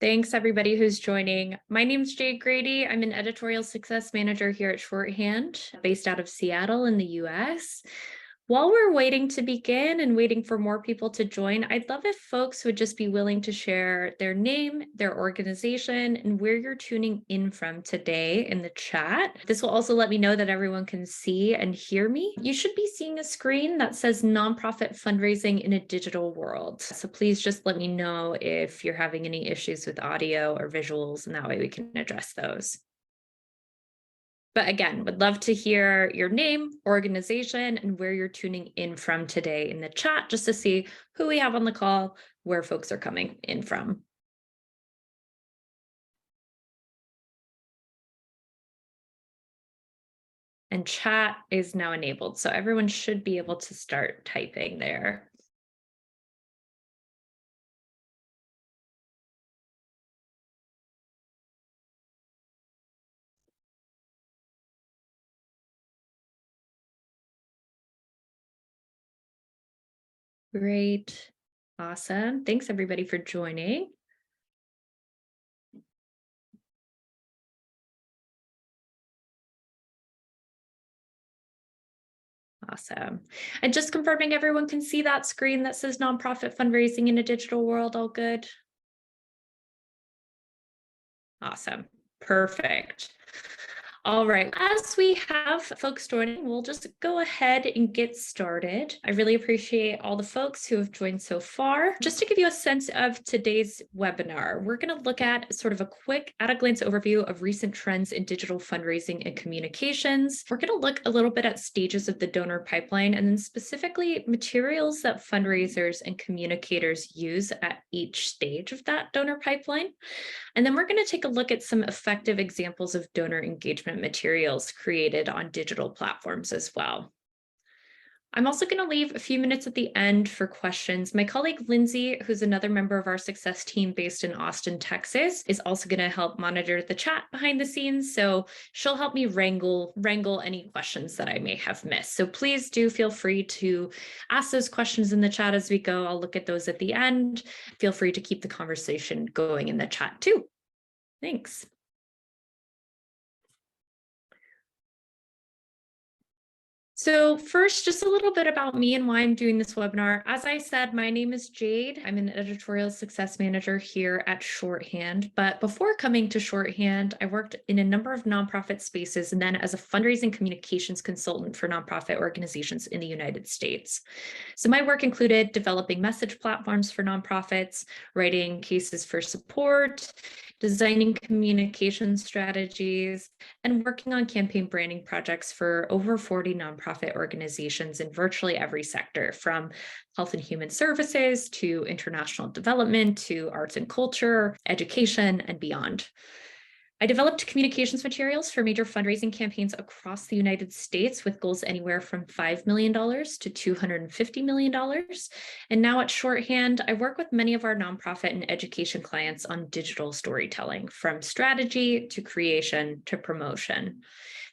Thanks everybody who's joining. My name's Jade Graddy. I'm an Editorial Success Manager here at Shorthand, based out of Seattle in the US. While we're waiting to begin and waiting for more people to join, I'd love if folks would just be willing to share their name, their organization, and where you're tuning in from today in the chat. This will also let me know that everyone can see and hear me. You should be seeing a screen that says nonprofit fundraising in a digital world. So please just let me know if you're having any issues with audio or visuals, and that way we can address those. But again, would love to hear your name, organization, and where you're tuning in from today in the chat, just to see who we have on the call, where folks are coming in from. And chat is now enabled, so everyone should be able to start typing there. Great. Awesome. Thanks everybody for joining. Awesome. And just confirming everyone can see that screen that says nonprofit fundraising in a digital world, all good? Awesome. Perfect. All right, as we have folks joining, we'll just go ahead and get started. I really appreciate all the folks who have joined so far. Just to give you a sense of today's webinar, we're going to look at sort of a quick at-a-glance overview of recent trends in digital fundraising and communications. We're going to look a little bit at stages of the donor pipeline, and then specifically materials that fundraisers and communicators use at each stage of that donor pipeline. And then we're going to take a look at some effective examples of donor engagement materials created on digital platforms as well. I'm also going to leave a few minutes at the end for questions. My colleague Lindsay, who's another member of our success team based in Austin, Texas, is also going to help monitor the chat behind the scenes. So she'll help me wrangle any questions that I may have missed. So please do feel free to ask those questions in the chat as we go. I'll look at those at the end. Feel free to keep the conversation going in the chat too. Thanks. So first, just a little bit about me and why I'm doing this webinar. As I said, my name is Jade. I'm an Editorial Success Manager here at Shorthand. But before coming to Shorthand, I worked in a number of nonprofit spaces and then as a fundraising communications consultant for nonprofit organizations in the United States. So my work included developing message platforms for nonprofits, writing cases for support, designing communication strategies, and working on campaign branding projects for over 40 nonprofit organizations in virtually every sector, from health and human services to international development to arts and culture, education, and beyond. I developed communications materials for major fundraising campaigns across the United States with goals anywhere from $5 million to $250 million. And now at Shorthand, I work with many of our nonprofit and education clients on digital storytelling, from strategy to creation to promotion.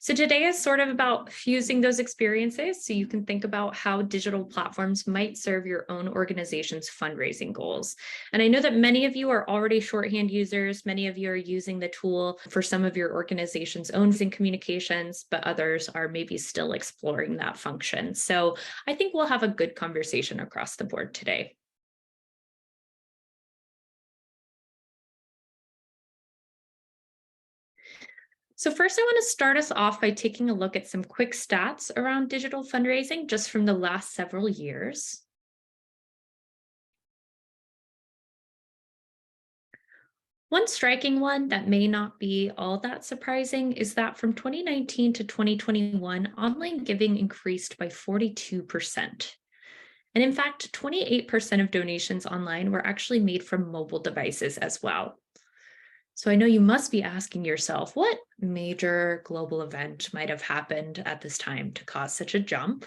So today is sort of about fusing those experiences so you can think about how digital platforms might serve your own organization's fundraising goals. And I know that many of you are already Shorthand users. Many of you are using the tool for some of your organization's own communications, but others are maybe still exploring that function. So I think we'll have a good conversation across the board today. So first, I want to start us off by taking a look at some quick stats around digital fundraising just from the last several years. One striking one that may not be all that surprising is that from 2019 to 2021, online giving increased by 42%. And in fact, 28% of donations online were actually made from mobile devices as well. So I know you must be asking yourself, what major global event might have happened at this time to cause such a jump?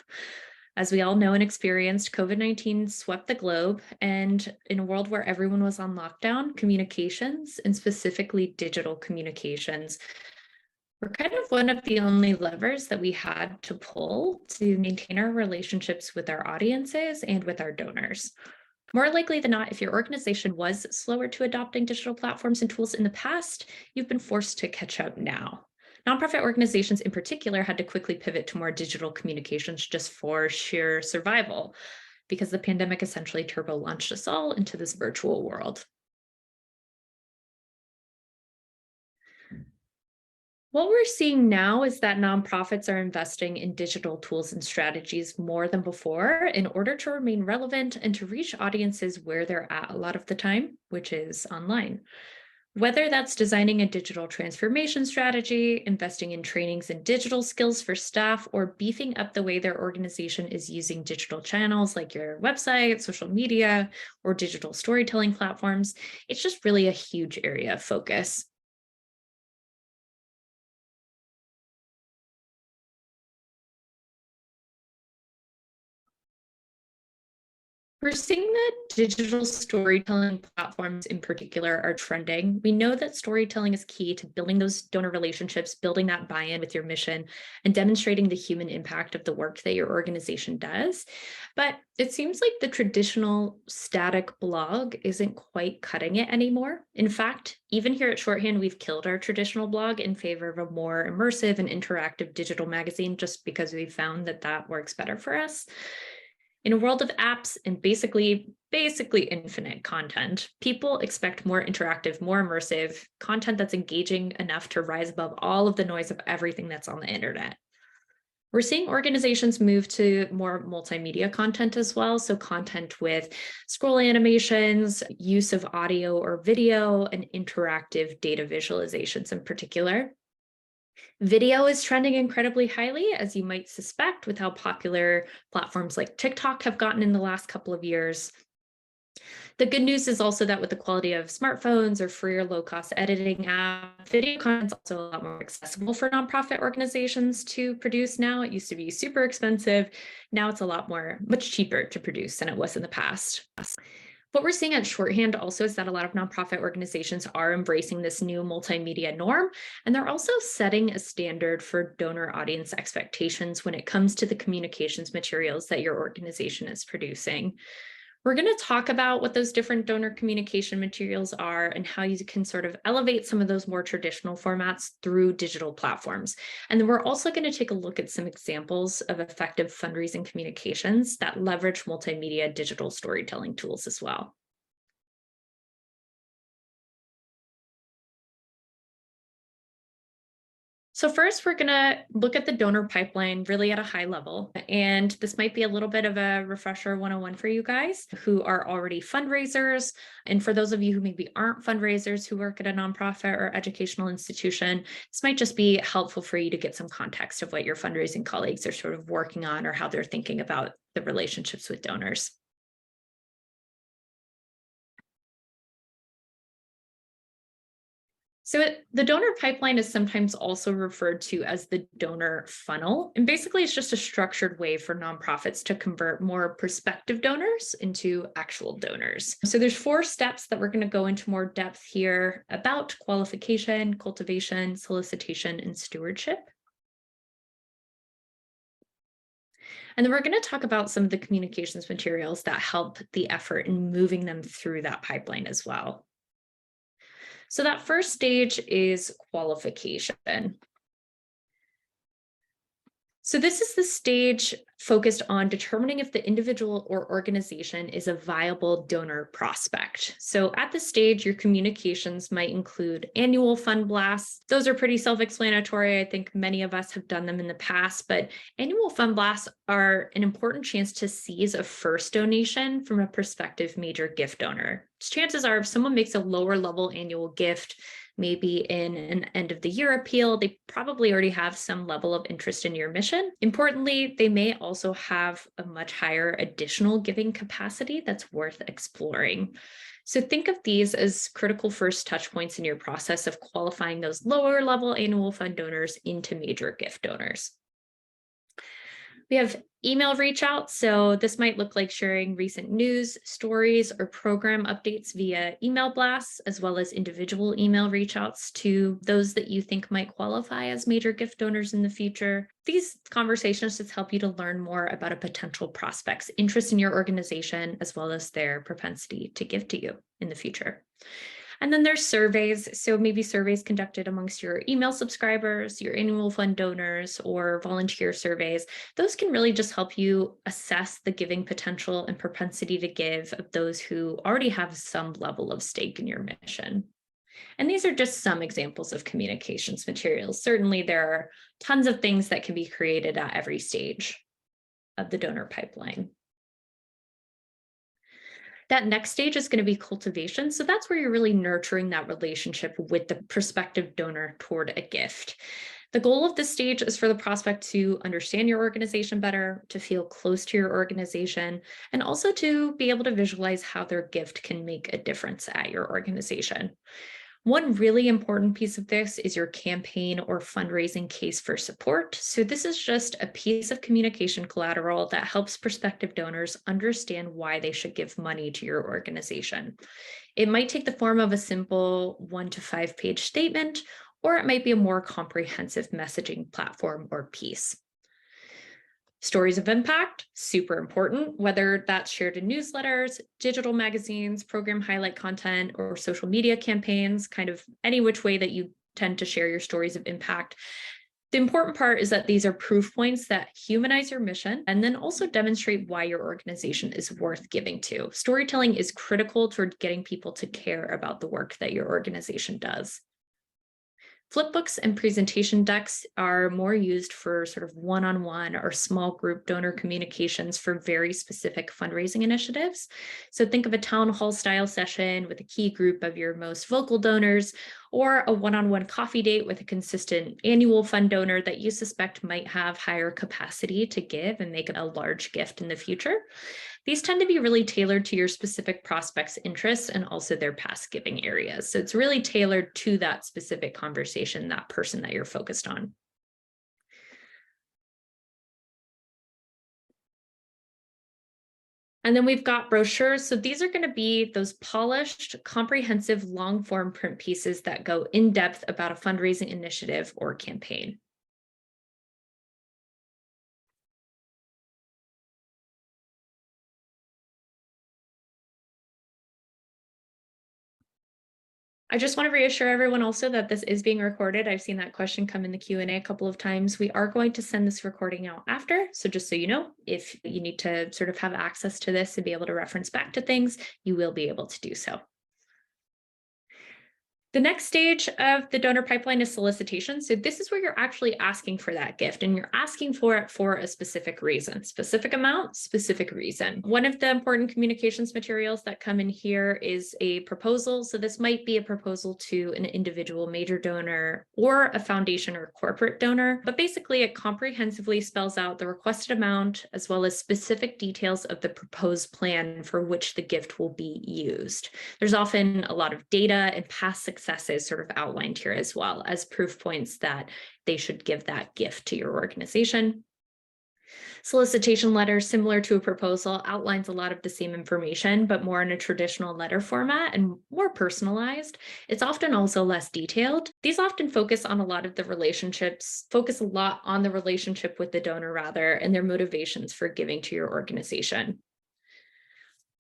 As we all know and experienced, COVID-19 swept the globe, and in a world where everyone was on lockdown, communications, and specifically digital communications, were kind of one of the only levers that we had to pull to maintain our relationships with our audiences and with our donors. More likely than not, if your organization was slower to adopting digital platforms and tools in the past, you've been forced to catch up now. Nonprofit organizations in particular had to quickly pivot to more digital communications just for sheer survival, because the pandemic essentially turbo launched us all into this virtual world. What we're seeing now is that nonprofits are investing in digital tools and strategies more than before in order to remain relevant and to reach audiences where they're at a lot of the time, which is online. Whether that's designing a digital transformation strategy, investing in trainings and digital skills for staff, or beefing up the way their organization is using digital channels like your website, social media, or digital storytelling platforms, it's just really a huge area of focus. We're seeing that digital storytelling platforms in particular are trending. We know that storytelling is key to building those donor relationships, building that buy-in with your mission, and demonstrating the human impact of the work that your organization does. But it seems like the traditional static blog isn't quite cutting it anymore. In fact, even here at Shorthand, we've killed our traditional blog in favor of a more immersive and interactive digital magazine just because we found that that works better for us. In a world of apps and basically infinite content, people expect more interactive, more immersive content that's engaging enough to rise above all of the noise of everything that's on the internet. We're seeing organizations move to more multimedia content as well. So content with scroll animations, use of audio or video, and interactive data visualizations in particular. Video is trending incredibly highly, as you might suspect, with how popular platforms like TikTok have gotten in the last couple of years. The good news is also that with the quality of smartphones or free or low-cost editing apps, video content is also a lot more accessible for nonprofit organizations to produce now. It used to be super expensive. Now it's a lot much cheaper to produce than it was in the past. What we're seeing at Shorthand also is that a lot of nonprofit organizations are embracing this new multimedia norm, and they're also setting a standard for donor audience expectations when it comes to the communications materials that your organization is producing. We're going to talk about what those different donor communication materials are and how you can sort of elevate some of those more traditional formats through digital platforms. And then we're also going to take a look at some examples of effective fundraising communications that leverage multimedia digital storytelling tools as well. So first, we're going to look at the donor pipeline really at a high level. And this might be a little bit of a refresher 101 for you guys who are already fundraisers. And for those of you who maybe aren't fundraisers who work at a nonprofit or educational institution, this might just be helpful for you to get some context of what your fundraising colleagues are sort of working on or how they're thinking about the relationships with donors. So the donor pipeline is sometimes also referred to as the donor funnel. And basically, it's just a structured way for nonprofits to convert more prospective donors into actual donors. So there's 4 steps that we're going to go into more depth here about qualification, cultivation, solicitation, and stewardship. And then we're going to talk about some of the communications materials that help the effort in moving them through that pipeline as well. So that first stage is qualification. So this is the stage focused on determining if the individual or organization is a viable donor prospect. So at this stage, your communications might include annual fund blasts. Those are pretty self-explanatory. I think many of us have done them in the past, but annual fund blasts are an important chance to seize a first donation from a prospective major gift donor. Chances are if someone makes a lower level annual gift, maybe in an end of the year appeal, they probably already have some level of interest in your mission. Importantly, they may also have a much higher additional giving capacity that's worth exploring. So think of these as critical first touch points in your process of qualifying those lower level annual fund donors into major gift donors. We have email reach out. So this might look like sharing recent news, stories, or program updates via email blasts, as well as individual email reach outs to those that you think might qualify as major gift donors in the future. These conversations just help you to learn more about a potential prospect's interest in your organization, as well as their propensity to give to you in the future. And then there's surveys. So maybe surveys conducted amongst your email subscribers, your annual fund donors, or volunteer surveys. Those can really just help you assess the giving potential and propensity to give of those who already have some level of stake in your mission. And these are just some examples of communications materials. Certainly, there are tons of things that can be created at every stage of the donor pipeline. That next stage is going to be cultivation. So that's where you're really nurturing that relationship with the prospective donor toward a gift. The goal of this stage is for the prospect to understand your organization better, to feel close to your organization, and also to be able to visualize how their gift can make a difference at your organization. One really important piece of this is your campaign or fundraising case for support. So this is just a piece of communication collateral that helps prospective donors understand why they should give money to your organization. It might take the form of a simple 1 to 5 page statement, or it might be a more comprehensive messaging platform or piece. Stories of impact, super important, whether that's shared in newsletters, digital magazines, program highlight content, or social media campaigns, kind of any which way that you tend to share your stories of impact. The important part is that these are proof points that humanize your mission and then also demonstrate why your organization is worth giving to. Storytelling is critical toward getting people to care about the work that your organization does. Flipbooks and presentation decks are more used for sort of one-on-one or small group donor communications for very specific fundraising initiatives. So think of a town hall style session with a key group of your most vocal donors, or a one-on-one coffee date with a consistent annual fund donor that you suspect might have higher capacity to give and make a large gift in the future. These tend to be really tailored to your specific prospects' interests and also their past giving areas. So it's really tailored to that specific conversation, that person that you're focused on. And then we've got brochures. So these are going to be those polished, comprehensive, long form print pieces that go in depth about a fundraising initiative or campaign. I just want to reassure everyone also that this is being recorded. I've seen that question come in the Q&A a couple of times. We are going to send this recording out after. So just so you know, if you need to sort of have access to this and be able to reference back to things, you will be able to do so. The next stage of the donor pipeline is solicitation. So this is where you're actually asking for that gift and you're asking for it for a specific reason, specific amount, specific reason. One of the important communications materials that come in here is a proposal. So this might be a proposal to an individual major donor or a foundation or corporate donor, but basically it comprehensively spells out the requested amount as well as specific details of the proposed plan for which the gift will be used. There's often a lot of data and past successes sort of outlined here as well as proof points that they should give that gift to your organization. Solicitation letter, similar to a proposal, outlines a lot of the same information, but more in a traditional letter format and more personalized. It's often also less detailed. These often focus on a lot of the relationships, focus a lot on the relationship with the donor rather, and their motivations for giving to your organization.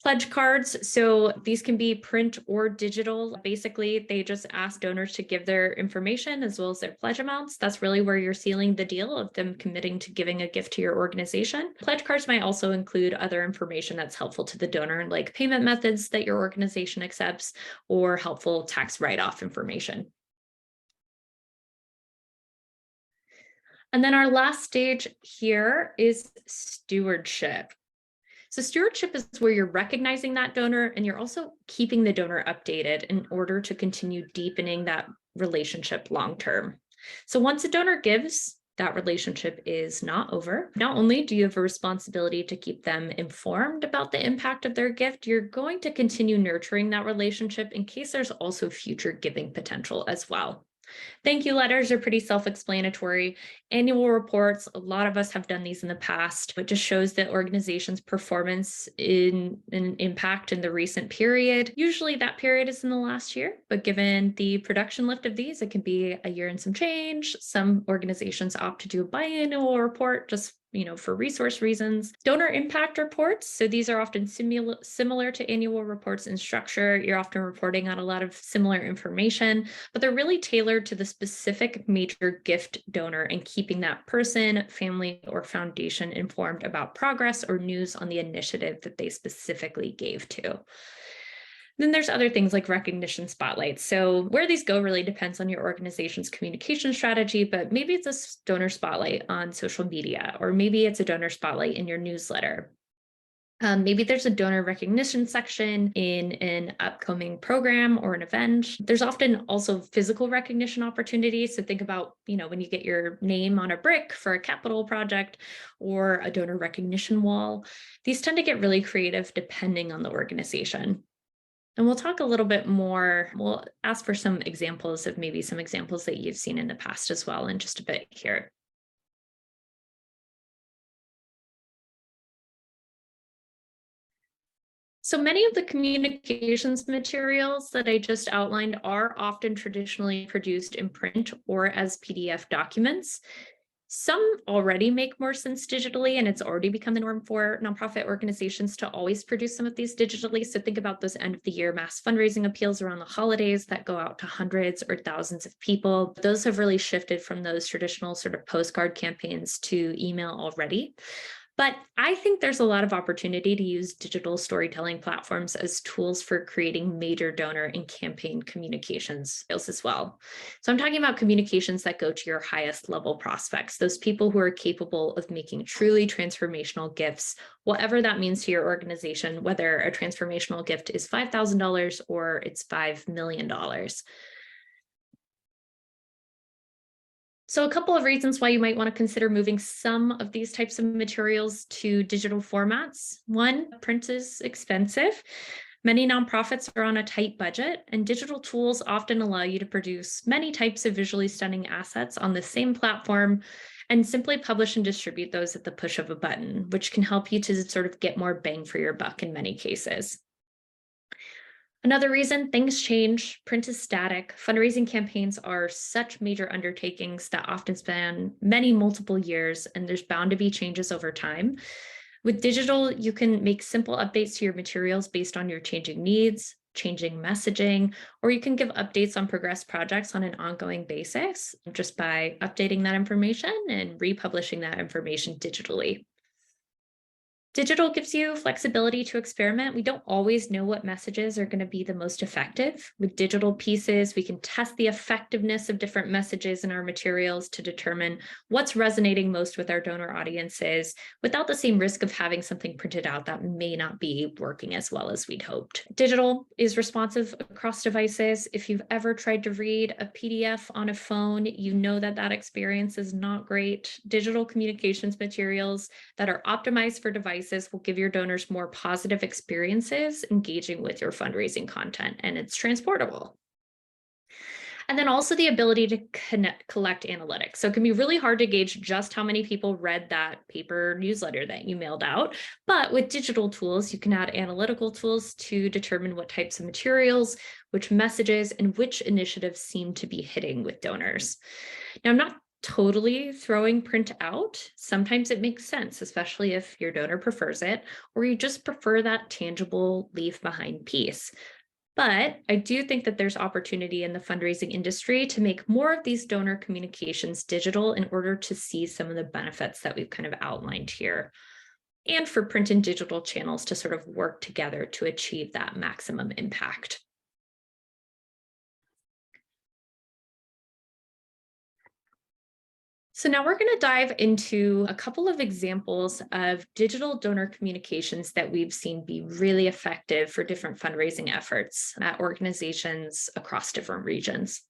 Pledge cards, so these can be print or digital. Basically, they just ask donors to give their information as well as their pledge amounts. That's really where you're sealing the deal of them committing to giving a gift to your organization. Pledge cards might also include other information that's helpful to the donor, like payment methods that your organization accepts or helpful tax write-off information. And then our last stage here is stewardship. So stewardship is where you're recognizing that donor and you're also keeping the donor updated in order to continue deepening that relationship long term. So once a donor gives, that relationship is not over. Not only do you have a responsibility to keep them informed about the impact of their gift, you're going to continue nurturing that relationship in case there's also future giving potential as well. Thank you letters are pretty self-explanatory. Annual reports, a lot of us have done these in the past. It just shows the organization's performance in an impact in the recent period. Usually that period is in the last year, but given the production lift of these, it can be a year and some change. Some organizations opt to do a biannual report just for resource reasons. Donor impact reports. So these are often similar to annual reports in structure. You're often reporting on a lot of similar information, but they're really tailored to the specific major gift donor and keeping that person, family, or foundation informed about progress or news on the initiative that they specifically gave to. Then there's other things like recognition spotlights. So where these go really depends on your organization's communication strategy, but maybe it's a donor spotlight on social media, or maybe it's a donor spotlight in your newsletter. Maybe there's a donor recognition section in an upcoming program or an event. There's often also physical recognition opportunities. So think about, when you get your name on a brick for a capital project or a donor recognition wall. These tend to get really creative depending on the organization. And we'll talk a little bit more. We'll ask for some examples of maybe some examples that you've seen in the past as well in just a bit here. So many of the communications materials that I just outlined are often traditionally produced in print or as PDF documents. Some already make more sense digitally, and it's already become the norm for nonprofit organizations to always produce some of these digitally. So think about those end of the year mass fundraising appeals around the holidays that go out to hundreds or thousands of people. Those have really shifted from those traditional sort of postcard campaigns to email already. But I think there's a lot of opportunity to use digital storytelling platforms as tools for creating major donor and campaign communications as well. So I'm talking about communications that go to your highest level prospects, those people who are capable of making truly transformational gifts, whatever that means to your organization, whether a transformational gift is $5,000 or it's $5 million. So a couple of reasons why you might want to consider moving some of these types of materials to digital formats. One, print is expensive. Many nonprofits are on a tight budget, and digital tools often allow you to produce many types of visually stunning assets on the same platform and simply publish and distribute those at the push of a button, which can help you to sort of get more bang for your buck in many cases. Another reason, things change, print is static. Fundraising campaigns are such major undertakings that often span many multiple years, and there's bound to be changes over time. With digital, you can make simple updates to your materials based on your changing needs, changing messaging, or you can give updates on progress projects on an ongoing basis just by updating that information and republishing that information digitally. Digital gives you flexibility to experiment. We don't always know what messages are going to be the most effective. With digital pieces, we can test the effectiveness of different messages in our materials to determine what's resonating most with our donor audiences without the same risk of having something printed out that may not be working as well as we'd hoped. Digital is responsive across devices. If you've ever tried to read a PDF on a phone, you know that that experience is not great. Digital communications materials that are optimized for devices will give your donors more positive experiences engaging with your fundraising content, and it's transportable. And then also the ability to collect analytics. So it can be really hard to gauge just how many people read that paper newsletter that you mailed out. But with digital tools, you can add analytical tools to determine what types of materials, which messages, and which initiatives seem to be hitting with donors. Now, I'm not totally throwing print out. Sometimes it makes sense, especially if your donor prefers it, or you just prefer that tangible leave behind piece. But I do think that there's opportunity in the fundraising industry to make more of these donor communications digital in order to see some of the benefits that we've kind of outlined here, and for print and digital channels to sort of work together to achieve that maximum impact. So now we're going to dive into a couple of examples of digital donor communications that we've seen be really effective for different fundraising efforts at organizations across different regions.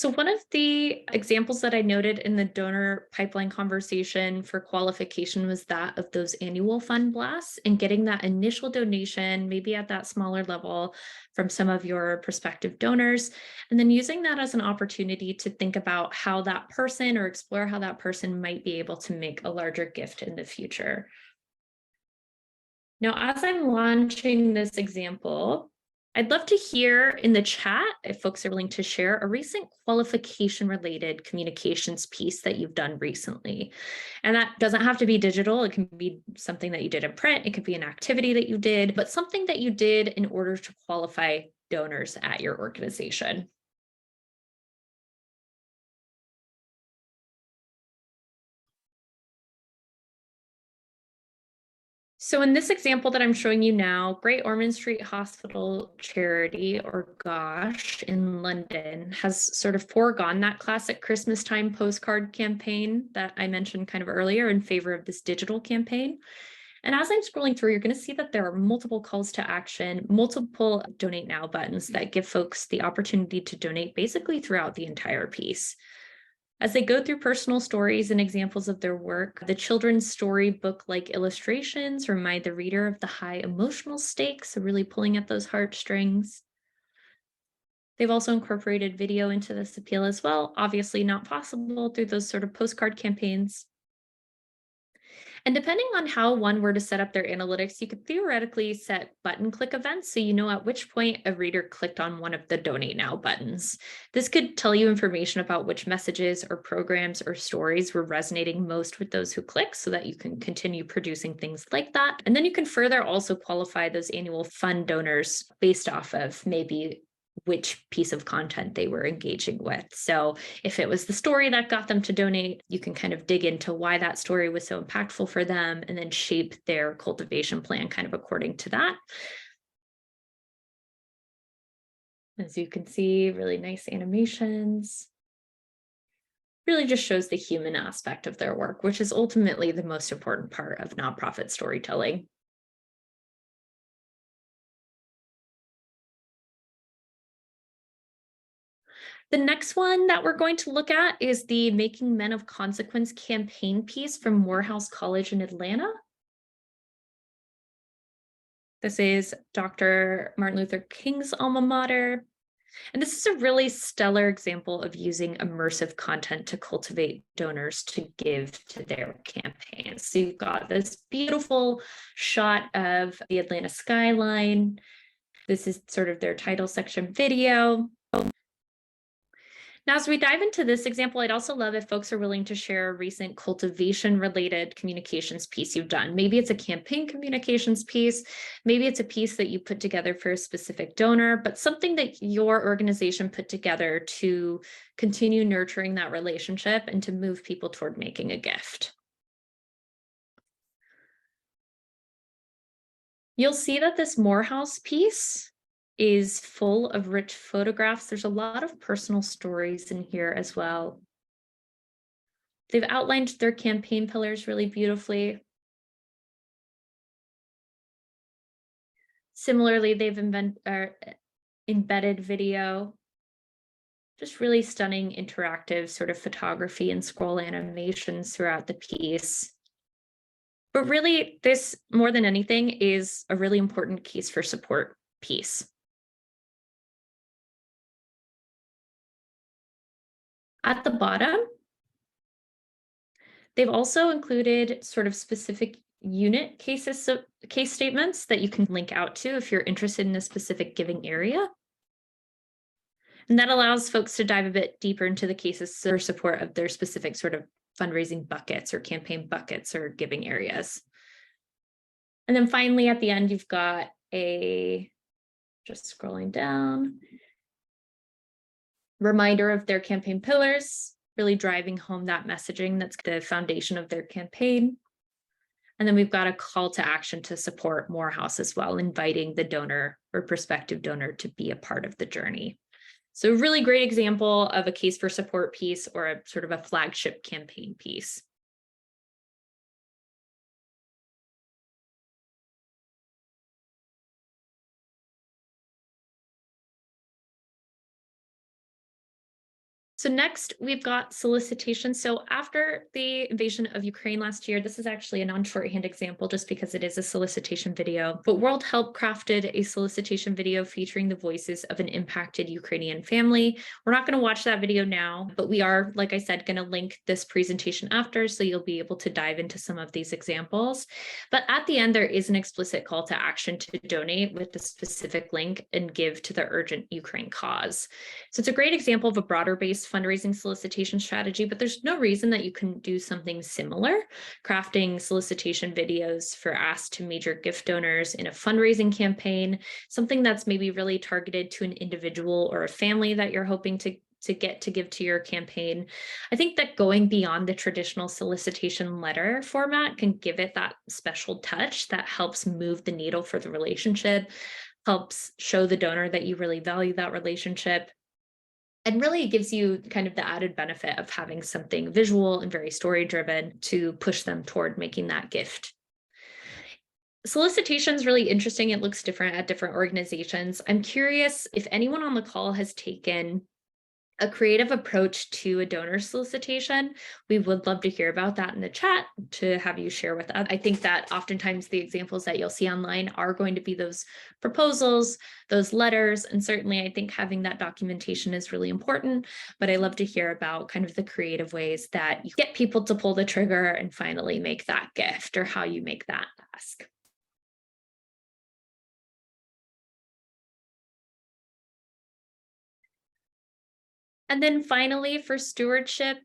So one of the examples that I noted in the donor pipeline conversation for qualification was that of those annual fund blasts and getting that initial donation, maybe at that smaller level from some of your prospective donors, and then using that as an opportunity to think about how that person or explore how that person might be able to make a larger gift in the future. Now, as I'm launching this example, I'd love to hear in the chat if folks are willing to share a recent qualification related communications piece that you've done recently. And that doesn't have to be digital. It can be something that you did in print. It could be an activity that you did, but something that you did in order to qualify donors at your organization. So in this example that I'm showing you now, Great Ormond Street Hospital Charity, or GOSH, in London has sort of foregone that classic Christmas time postcard campaign that I mentioned kind of earlier in favor of this digital campaign. And as I'm scrolling through, you're going to see that there are multiple calls to action, multiple donate now buttons that give folks the opportunity to donate basically throughout the entire piece. As they go through personal stories and examples of their work, the children's storybook-like illustrations remind the reader of the high emotional stakes, so really pulling at those heartstrings. They've also incorporated video into this appeal as well, obviously not possible through those sort of postcard campaigns. And depending on how one were to set up their analytics, you could theoretically set button click events so you know at which point a reader clicked on one of the Donate Now buttons. This could tell you information about which messages or programs or stories were resonating most with those who click so that you can continue producing things like that. And then you can further also qualify those annual fund donors based off of maybe which piece of content they were engaging with. So if it was the story that got them to donate, you can kind of dig into why that story was so impactful for them and then shape their cultivation plan kind of according to that. As you can see, really nice animations. Really just shows the human aspect of their work, which is ultimately the most important part of nonprofit storytelling. The next one that we're going to look at is the Making Men of Consequence campaign piece from Morehouse College in Atlanta. This is Dr. Martin Luther King's alma mater. And this is a really stellar example of using immersive content to cultivate donors to give to their campaigns. So you've got this beautiful shot of the Atlanta skyline. This is sort of their title section video. Now, as we dive into this example, I'd also love if folks are willing to share a recent cultivation-related communications piece you've done. Maybe it's a campaign communications piece, maybe it's a piece that you put together for a specific donor, but something that your organization put together to continue nurturing that relationship and to move people toward making a gift. You'll see that this Morehouse piece is full of rich photographs. There's a lot of personal stories in here as well. They've outlined their campaign pillars really beautifully. Similarly, they've embedded video, just really stunning interactive sort of photography and scroll animations throughout the piece. But really, this, more than anything, is a really important case for support piece. At the bottom, they've also included sort of specific unit cases, so case statements that you can link out to if you're interested in a specific giving area. And that allows folks to dive a bit deeper into the cases for support of their specific sort of fundraising buckets or campaign buckets or giving areas. And then finally, at the end, you've got just scrolling down, reminder of their campaign pillars, really driving home that messaging that's the foundation of their campaign. And then we've got a call to action to support Morehouse as well, inviting the donor or prospective donor to be a part of the journey. So a really great example of a case for support piece or a sort of a flagship campaign piece. So next, we've got solicitation. So after the invasion of Ukraine last year, this is actually a non-shorthand example just because it is a solicitation video, but World Help crafted a solicitation video featuring the voices of an impacted Ukrainian family. We're not going to watch that video now, but we are, like I said, going to link this presentation after, so you'll be able to dive into some of these examples. But at the end, there is an explicit call to action to donate with the specific link and give to the urgent Ukraine cause. So it's a great example of a broader based fundraising solicitation strategy, but there's no reason that you couldn't do something similar, crafting solicitation videos for ask to major gift donors in a fundraising campaign, something that's maybe really targeted to an individual or a family that you're hoping to get to give to your campaign. I think that going beyond the traditional solicitation letter format can give it that special touch that helps move the needle for the relationship, helps show the donor that you really value that relationship, and really gives you kind of the added benefit of having something visual and very story driven to push them toward making that gift. Solicitation is really interesting. It looks different at different organizations. I'm curious if anyone on the call has taken a creative approach to a donor solicitation. We would love to hear about that in the chat to have you share with us. I think that oftentimes the examples that you'll see online are going to be those proposals, those letters, and certainly I think having that documentation is really important, but I love to hear about kind of the creative ways that you get people to pull the trigger and finally make that gift, or how you make that ask. And then finally, for stewardship,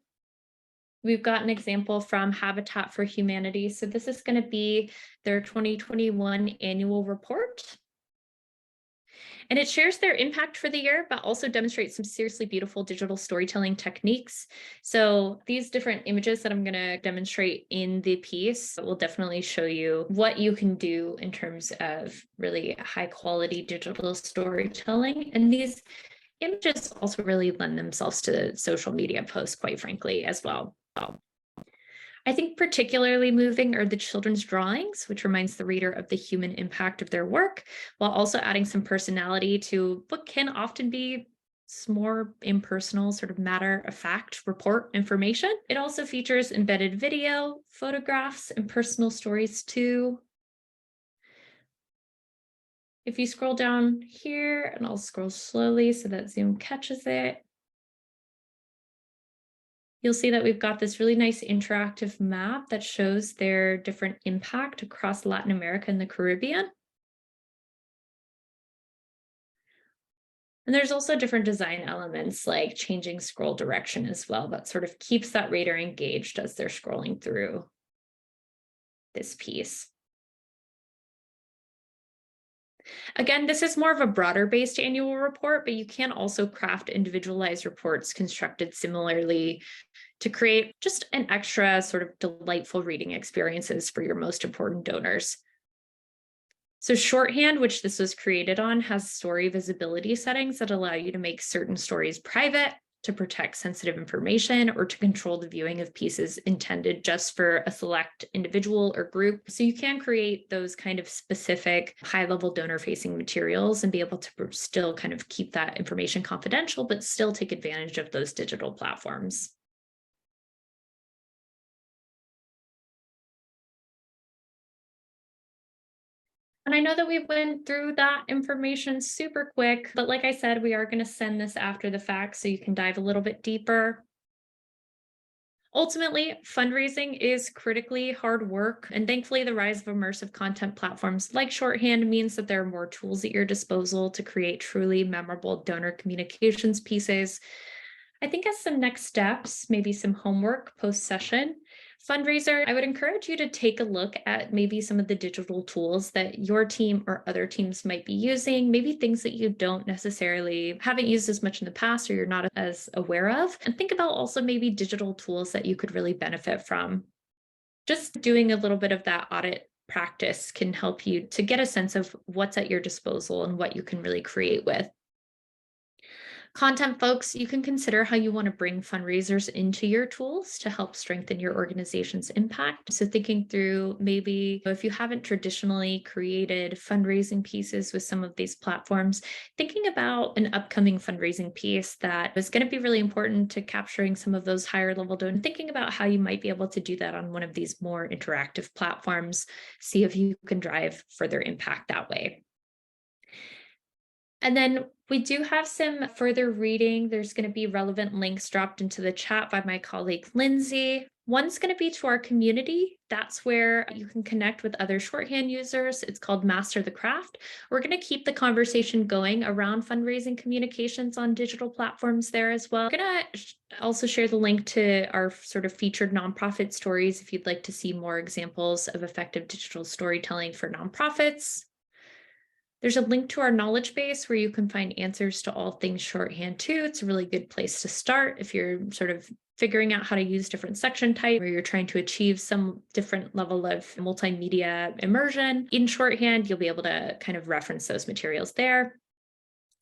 we've got an example from Habitat for Humanity. So this is going to be their 2021 annual report. And it shares their impact for the year, but also demonstrates some seriously beautiful digital storytelling techniques. So these different images that I'm going to demonstrate in the piece will definitely show you what you can do in terms of really high quality digital storytelling. And these images also really lend themselves to social media posts, quite frankly, as well. I think particularly moving are the children's drawings, which reminds the reader of the human impact of their work, while also adding some personality to what can often be more impersonal, sort of matter-of-fact report information. It also features embedded video, photographs, and personal stories too. If you scroll down here, and I'll scroll slowly so that Zoom catches it, you'll see that we've got this really nice interactive map that shows their different impact across Latin America and the Caribbean. And there's also different design elements like changing scroll direction as well, that sort of keeps that reader engaged as they're scrolling through this piece. Again, this is more of a broader based annual report, but you can also craft individualized reports constructed similarly to create just an extra sort of delightful reading experiences for your most important donors. So Shorthand, which this was created on, has story visibility settings that allow you to make certain stories private, to protect sensitive information, or to control the viewing of pieces intended just for a select individual or group. So you can create those kind of specific high-level donor-facing materials and be able to still kind of keep that information confidential, but still take advantage of those digital platforms. And I know that we went through that information super quick, but like I said, we are going to send this after the fact so you can dive a little bit deeper. Ultimately, fundraising is critically hard work, and thankfully the rise of immersive content platforms like Shorthand means that there are more tools at your disposal to create truly memorable donor communications pieces. I think as some next steps, maybe some homework post-session, fundraiser, I would encourage you to take a look at maybe some of the digital tools that your team or other teams might be using, maybe things that you haven't used as much in the past or you're not as aware of. And think about also maybe digital tools that you could really benefit from. Just doing a little bit of that audit practice can help you to get a sense of what's at your disposal and what you can really create with. Content folks, you can consider how you want to bring fundraisers into your tools to help strengthen your organization's impact. So, thinking through maybe if you haven't traditionally created fundraising pieces with some of these platforms, thinking about an upcoming fundraising piece that is going to be really important to capturing some of those higher level donors, thinking about how you might be able to do that on one of these more interactive platforms, see if you can drive further impact that way. And then we do have some further reading. There's going to be relevant links dropped into the chat by my colleague, Lindsay. One's going to be to our community. That's where you can connect with other shorthand users. It's called Master the Craft. We're going to keep the conversation going around fundraising communications on digital platforms there as well. We're going to also share the link to our sort of featured nonprofit stories if you'd like to see more examples of effective digital storytelling for nonprofits. There's a link to our knowledge base where you can find answers to all things shorthand too. It's a really good place to start if you're sort of figuring out how to use different section type, or you're trying to achieve some different level of multimedia immersion in shorthand. You'll be able to kind of reference those materials there.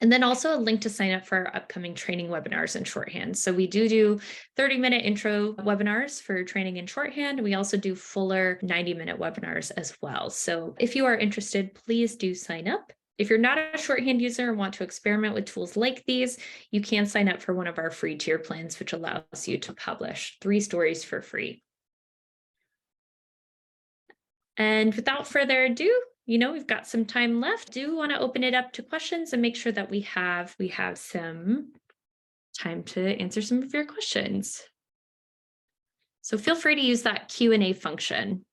And then also a link to sign up for our upcoming training webinars in shorthand. So we do 30-minute intro webinars for training in shorthand. We also do fuller 90-minute webinars as well. So if you are interested, please do sign up. If you're not a shorthand user and want to experiment with tools like these, you can sign up for one of our free tier plans, which allows you to publish 3 stories for free. And without further ado, we've got some time left. Do want to open it up to questions and make sure that we have some time to answer some of your questions. So feel free to use that Q&A function.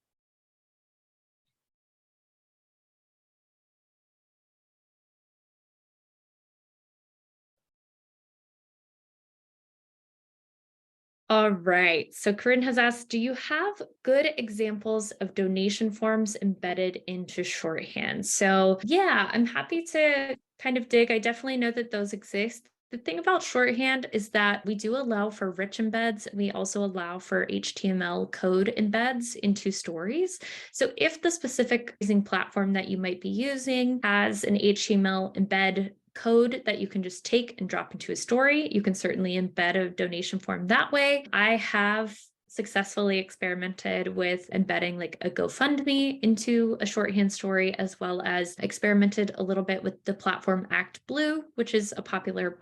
All right. So Corinne has asked, do you have good examples of donation forms embedded into shorthand? So yeah, I'm happy to kind of dig. I definitely know that those exist. The thing about shorthand is that we do allow for rich embeds. We also allow for HTML code embeds into stories. So if the specific platform that you might be using has an HTML embed code that you can just take and drop into a story, you can certainly embed a donation form that way. I have successfully experimented with embedding like a GoFundMe into a shorthand story, as well as experimented a little bit with the platform ActBlue, which is a popular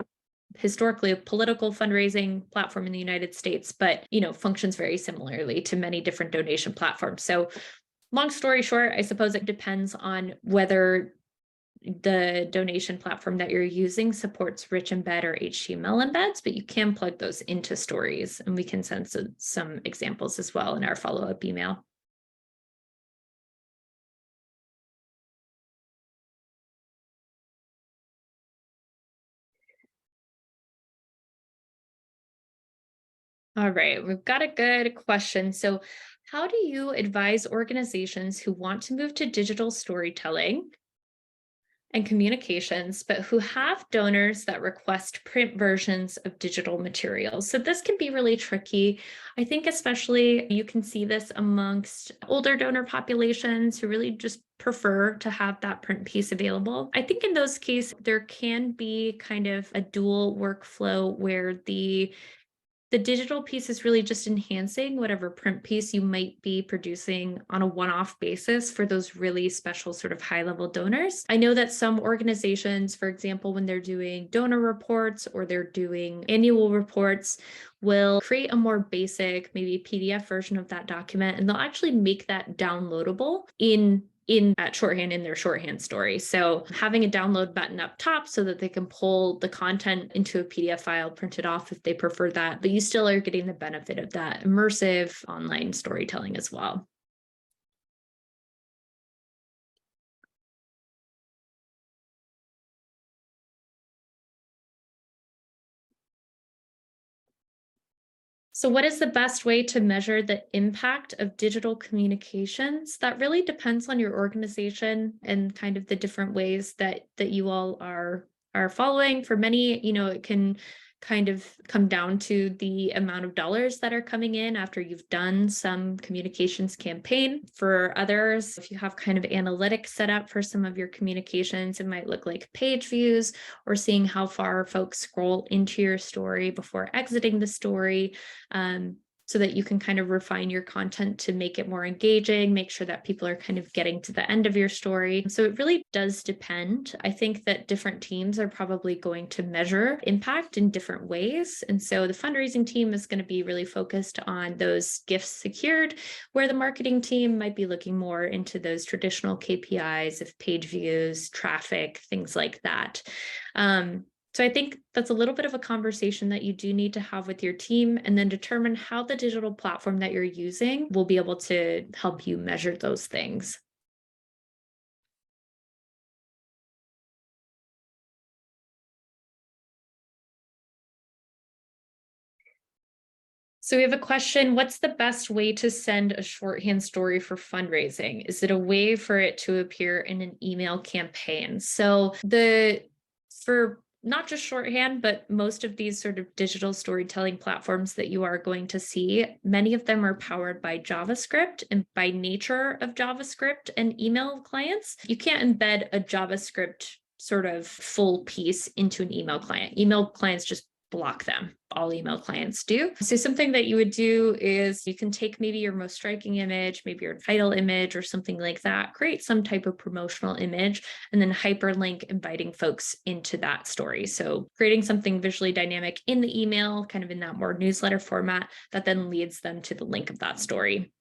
historically a political fundraising platform in the United States, but functions very similarly to many different donation platforms. So long story short, I suppose it depends on whether the donation platform that you're using supports rich embed or HTML embeds, but you can plug those into stories, and we can send some examples as well in our follow-up email. All right, we've got a good question. So how do you advise organizations who want to move to digital storytelling and communications, but who have donors that request print versions of digital materials? So this can be really tricky. I think especially you can see this amongst older donor populations who really just prefer to have that print piece available. I think in those cases, there can be kind of a dual workflow where the digital piece is really just enhancing whatever print piece you might be producing on a one-off basis for those really special sort of high-level donors. I know that some organizations, for example, when they're doing donor reports or they're doing annual reports, will create a more basic, maybe PDF version of that document, and they'll actually make that downloadable in at shorthand in their shorthand story. So having a download button up top so that they can pull the content into a PDF file, print it off if they prefer that, but you still are getting the benefit of that immersive online storytelling as well. So what is the best way to measure the impact of digital communications? That really depends on your organization and kind of the different ways that you all are following. For many, it can kind of come down to the amount of dollars that are coming in after you've done some communications campaign. For others, if you have kind of analytics set up for some of your communications, it might look like page views or seeing how far folks scroll into your story before exiting the story. So that you can kind of refine your content to make it more engaging, make sure that people are kind of getting to the end of your story. So it really does depend. I think that different teams are probably going to measure impact in different ways. And so the fundraising team is going to be really focused on those gifts secured, where the marketing team might be looking more into those traditional KPIs of page views, traffic, things like that. So I think that's a little bit of a conversation that you do need to have with your team, and then determine how the digital platform that you're using will be able to help you measure those things. So we have a question, what's the best way to send a shorthand story for fundraising? Is it a way for it to appear in an email campaign? So for not just shorthand, but most of these sort of digital storytelling platforms that you are going to see, many of them are powered by JavaScript, and by nature of JavaScript and email clients, you can't embed a JavaScript sort of full piece into an email client. Email clients just block them. All email clients do. So something that you would do is you can take maybe your most striking image, maybe your title image or something like that, create some type of promotional image, and then hyperlink inviting folks into that story. So creating something visually dynamic in the email, kind of in that more newsletter format, that then leads them to the link of that story.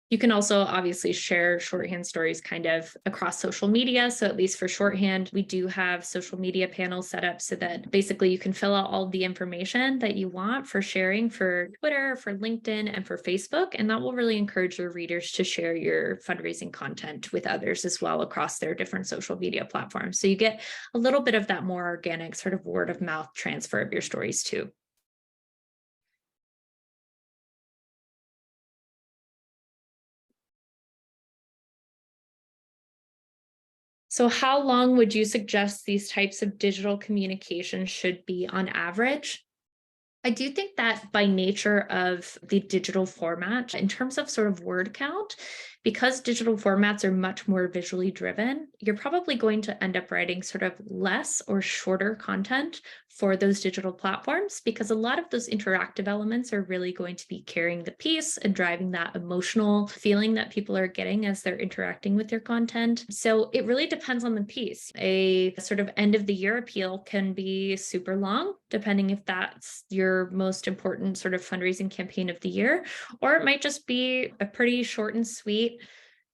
You can also obviously share shorthand stories kind of across social media. So at least for shorthand, we do have social media panels set up so that basically you can fill out all the information that you want for sharing for Twitter, for LinkedIn, and for Facebook. And that will really encourage your readers to share your fundraising content with others as well across their different social media platforms. So you get a little bit of that more organic sort of word of mouth transfer of your stories too. So how long would you suggest these types of digital communications should be on average? I do think that by nature of the digital format, in terms of sort of word count, because digital formats are much more visually driven, you're probably going to end up writing sort of less or shorter content for those digital platforms, because a lot of those interactive elements are really going to be carrying the piece and driving that emotional feeling that people are getting as they're interacting with your content. So it really depends on the piece. A sort of end of the year appeal can be super long, depending if that's your most important sort of fundraising campaign of the year, or it might just be a pretty short and sweet,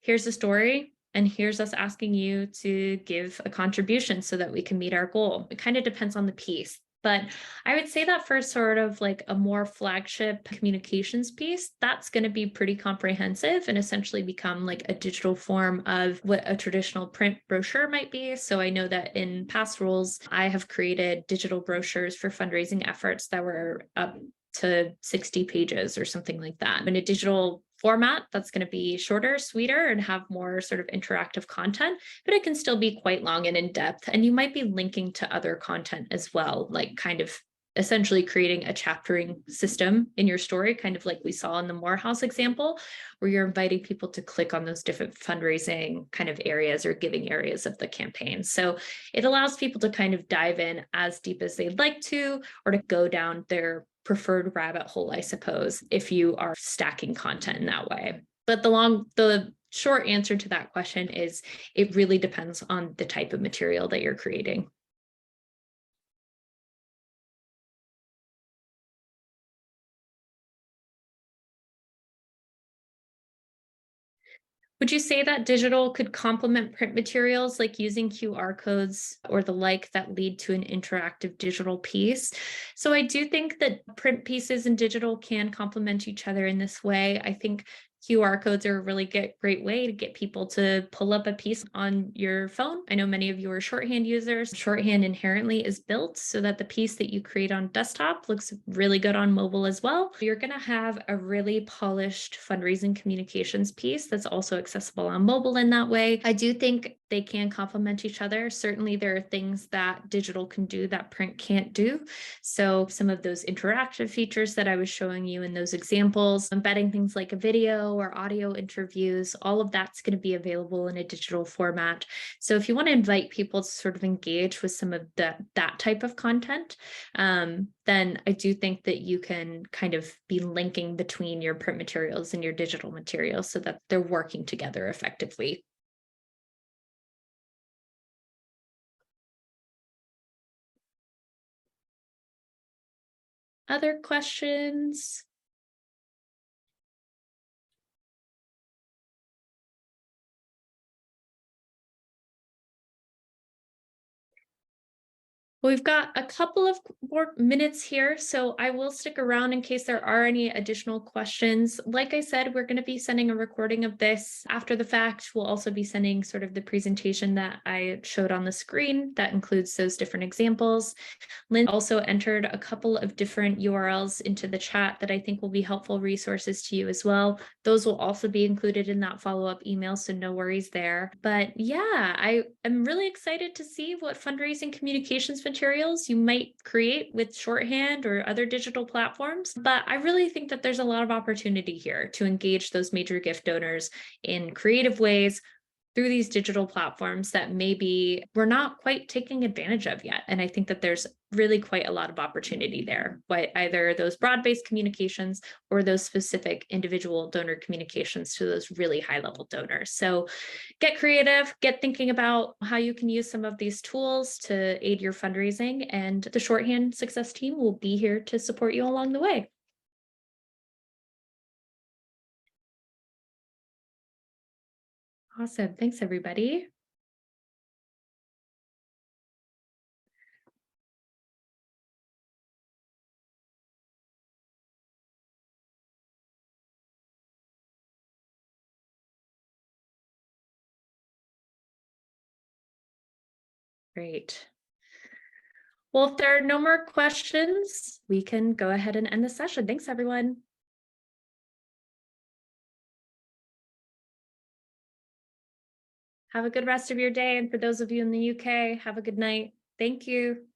here's the story, and here's us asking you to give a contribution so that we can meet our goal. It kind of depends on the piece. But I would say that for sort of like a more flagship communications piece, that's going to be pretty comprehensive and essentially become like a digital form of what a traditional print brochure might be. So I know that in past roles, I have created digital brochures for fundraising efforts that were up to 60 pages or something like that. In a digital format, that's going to be shorter, sweeter, and have more sort of interactive content, but it can still be quite long and in depth. And you might be linking to other content as well, like kind of essentially creating a chaptering system in your story, kind of like we saw in the Morehouse example, where you're inviting people to click on those different fundraising kind of areas or giving areas of the campaign. So it allows people to kind of dive in as deep as they'd like to, or to go down their preferred rabbit hole, I suppose, if you are stacking content in that way. But the short answer to that question is it really depends on the type of material that you're creating. Would you say that digital could complement print materials, like using QR codes or the like that lead to an interactive digital piece? So I do think that print pieces and digital can complement each other in this way. I think QR codes are a really great way to get people to pull up a piece on your phone. I know many of you are shorthand users. Shorthand inherently is built so that the piece that you create on desktop looks really good on mobile as well. You're going to have a really polished fundraising communications piece that's also accessible on mobile in that way. I do think they can complement each other. Certainly, there are things that digital can do that print can't do. So some of those interactive features that I was showing you in those examples, embedding things like a video or audio interviews, all of that's going to be available in a digital format. So if you want to invite people to sort of engage with some of that type of content, then I do think that you can kind of be linking between your print materials and your digital materials so that they're working together effectively. Other questions? We've got a couple of more minutes here, so I will stick around in case there are any additional questions. Like I said, we're going to be sending a recording of this after the fact. We'll also be sending sort of the presentation that I showed on the screen that includes those different examples. Lynn also entered a couple of different URLs into the chat that I think will be helpful resources to you as well. Those will also be included in that follow-up email, so no worries there. But yeah, I am really excited to see what fundraising communications materials you might create with Shorthand or other digital platforms. But I really think that there's a lot of opportunity here to engage those major gift donors in creative ways through these digital platforms that maybe we're not quite taking advantage of yet. And I think that there's really quite a lot of opportunity there, either those broad-based communications or those specific individual donor communications to those really high-level donors. So get creative, get thinking about how you can use some of these tools to aid your fundraising, and the Shorthand Success team will be here to support you along the way. Awesome. Thanks, everybody. Great. Well, if there are no more questions, we can go ahead and end the session. Thanks, everyone. Have a good rest of your day. And for those of you in the UK, have a good night. Thank you.